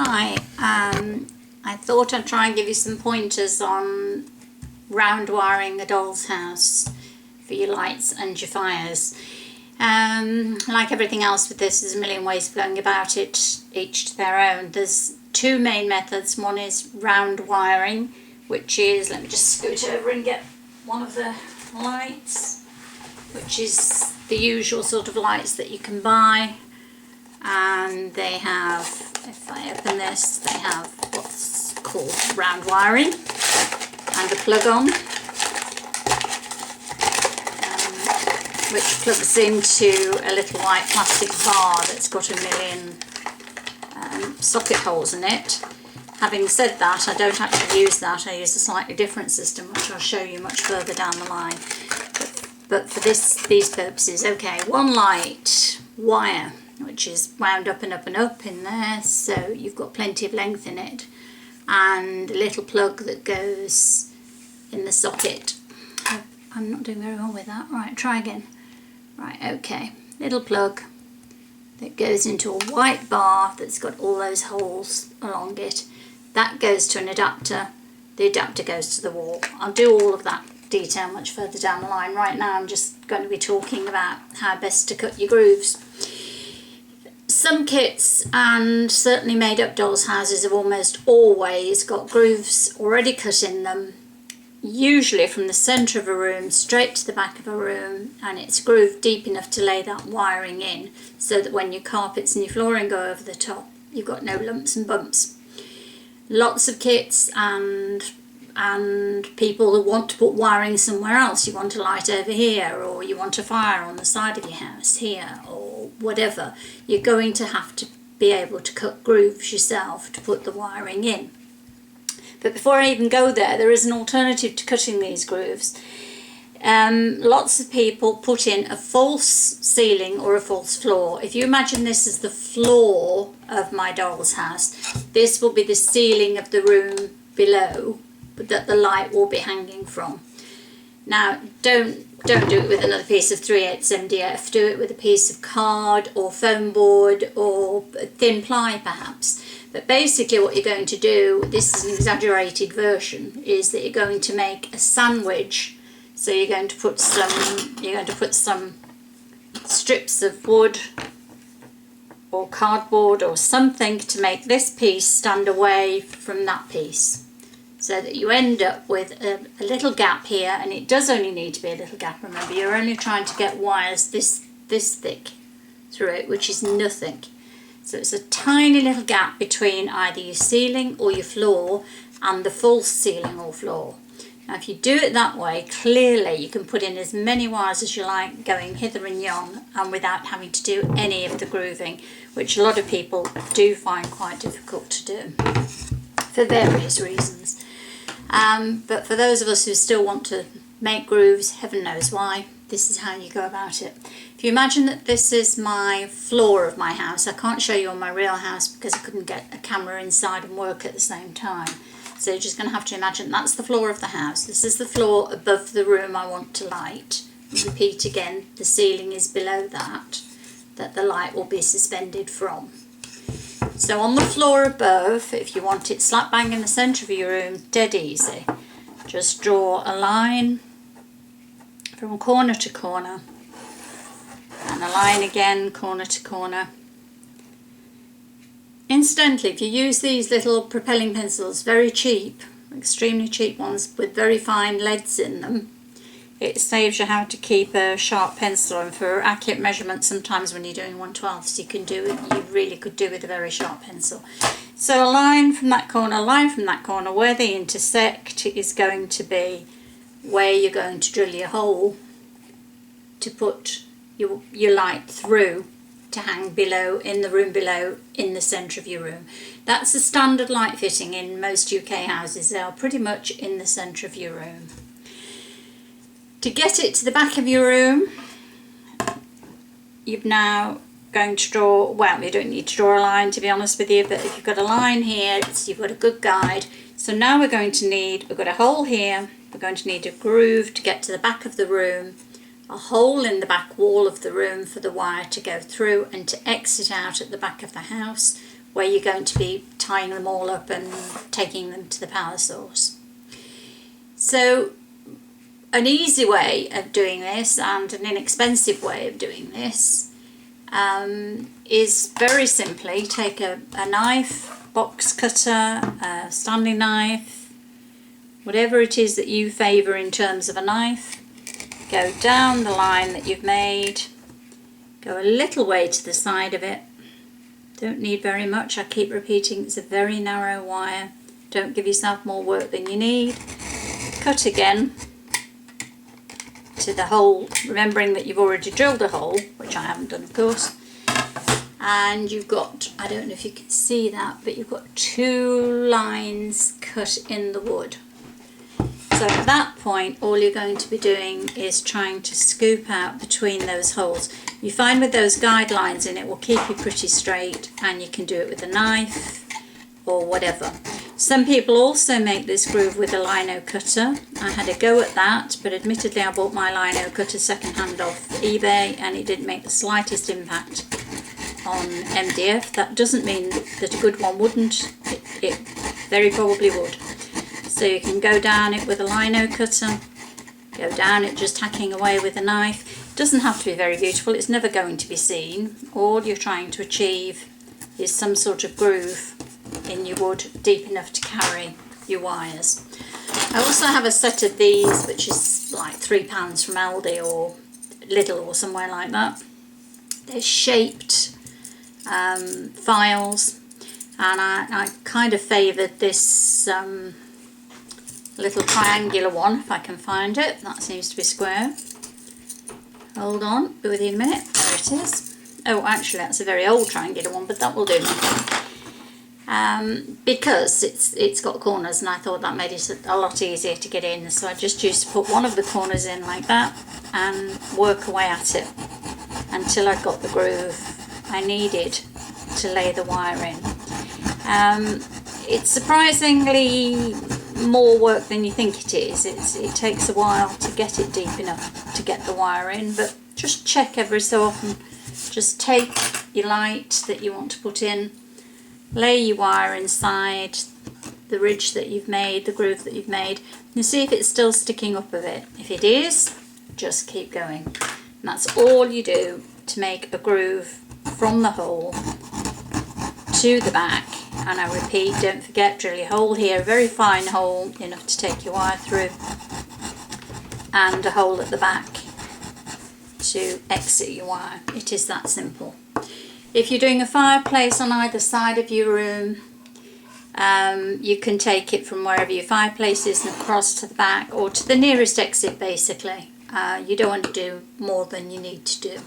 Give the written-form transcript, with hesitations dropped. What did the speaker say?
Hi, I thought I'd try and give you some pointers on round wiring a doll's house for your lights and your fires. Like everything else with this, there's a million ways of going about it, each to their own. There's two main methods. One is round wiring, which is, let me just scoot over and get one of the lights, which is the usual sort of lights that you can buy. And they have, if I open this, they have what's called round wiring and a plug on, which plugs into a little white plastic bar that's got a million socket holes in it. Having said that, I don't actually use that. I use a slightly different system, which I'll show you much further down the line. But for these purposes, okay, one light wire, which is wound up and up and up in there, so you've got plenty of length in it, and a little plug that goes in the socket. I'm not doing very well with that. Right, try again. Right, okay, little plug that goes into a white bar that's got all those holes along it. That goes to an adapter. The adapter goes to the wall. I'll do all of that detail much further down the line. Right now I'm just going to be talking about how best to cut your grooves. Some kits, and certainly made up dolls' houses, have almost always got grooves already cut in them, usually from the centre of a room straight to the back of a room, and it's grooved deep enough to lay that wiring in so that when your carpets and your flooring go over the top, you've got no lumps and bumps. Lots of kits and people who want to put wiring somewhere else. You want a light over here, or you want a fire on the side of your house here, or whatever. You're going to have to be able to cut grooves yourself to put the wiring in. But before I even go there, there is an alternative to cutting these grooves. Lots of people put in a false ceiling or a false floor. If you imagine this as the floor of my doll's house, this will be the ceiling of the room below that the light will be hanging from. Now, don't do it with another piece of 3/8 MDF. Do it with a piece of card or foam board or thin ply perhaps. But basically what you're going to do, this is an exaggerated version, is that you're going to make a sandwich. So you're going to put some strips of wood or cardboard or something to make this piece stand away from that piece, so that you end up with a little gap here, and it does only need to be a little gap. Remember, you're only trying to get wires this thick through it, which is nothing. So it's a tiny little gap between either your ceiling or your floor and the false ceiling or floor. Now if you do it that way, clearly you can put in as many wires as you like, going hither and yon, and without having to do any of the grooving, which a lot of people do find quite difficult to do for various reasons. But for those of us who still want to make grooves, heaven knows why, this is how you go about it. If you imagine that this is my floor of my house, I can't show you on my real house because I couldn't get a camera inside and work at the same time. So you're just going to have to imagine that's the floor of the house. This is the floor above the room I want to light. Repeat again, the ceiling is below that the light will be suspended from. So on the floor above, if you want it slap bang in the centre of your room, dead easy. Just draw a line from corner to corner, and a line again, corner to corner. Incidentally, if you use these little propelling pencils, very cheap, extremely cheap ones with very fine leads in them, it saves you having to keep a sharp pencil, and for accurate measurements sometimes when you're doing 1/12 you really could do with a very sharp pencil. So a line from that corner, a line from that corner, where they intersect is going to be where you're going to drill your hole to put your light through to hang below, in the room below, in the centre of your room. That's the standard light fitting in most UK houses. They are pretty much in the centre of your room. To get it to the back of your room, you've now going to draw, well, you don't need to draw a line to be honest with you, but if you've got a line here, you've got a good guide. So now we've got a hole here, we're going to need a groove to get to the back of the room, a hole in the back wall of the room for the wire to go through and to exit out at the back of the house, where you're going to be tying them all up and taking them to the power source. So an easy way of doing this and an inexpensive way of doing this is very simply take a knife, box cutter, a Stanley knife, whatever it is that you favour in terms of a knife. Go down the line that you've made, go a little way to the side of it. Don't need very much, I keep repeating, it's a very narrow wire. Don't give yourself more work than you need. Cut again to the hole, remembering that you've already drilled a hole, which I haven't done of course. And you've got, I don't know if you can see that, but you've got 2 lines cut in the wood. So at that point, all you're going to be doing is trying to scoop out between those holes. You find with those guidelines in, it will keep you pretty straight, and you can do it with a knife or whatever. Some people also make this groove with a lino cutter. I had a go at that, but admittedly I bought my lino cutter second-hand off eBay and it didn't make the slightest impact on MDF. That doesn't mean that a good one wouldn't. It very probably would. So you can go down it with a lino cutter, go down it just hacking away with a knife. It doesn't have to be very beautiful, it's never going to be seen. All you're trying to achieve is some sort of groove in your wood deep enough to carry your wires. I also have a set of these, which is like £3 from Aldi or Lidl or somewhere like that. They're shaped files, and I kind of favoured this little triangular one, if I can find it. That seems to be square. Hold on, be with you in a minute. There it is. Oh, actually that's a very old triangular one, but that will do. Because it's got corners, and I thought that made it a lot easier to get in, so I just used to put one of the corners in like that and work away at it until I got the groove I needed to lay the wire in. It's surprisingly more work than you think it is. It takes a while to get it deep enough to get the wire in, but just check every so often. Just take your light that you want to put in, lay your wire inside the ridge that you've made, the groove that you've made, and see if it's still sticking up a bit. If it is, just keep going. And that's all you do to make a groove from the hole to the back. And I repeat, don't forget, drill your hole here, a very fine hole, enough to take your wire through, and a hole at the back to exit your wire. It is that simple. If you're doing a fireplace on either side of your room, you can take it from wherever your fireplace is and across to the back, or to the nearest exit basically. You don't want to do more than you need to do.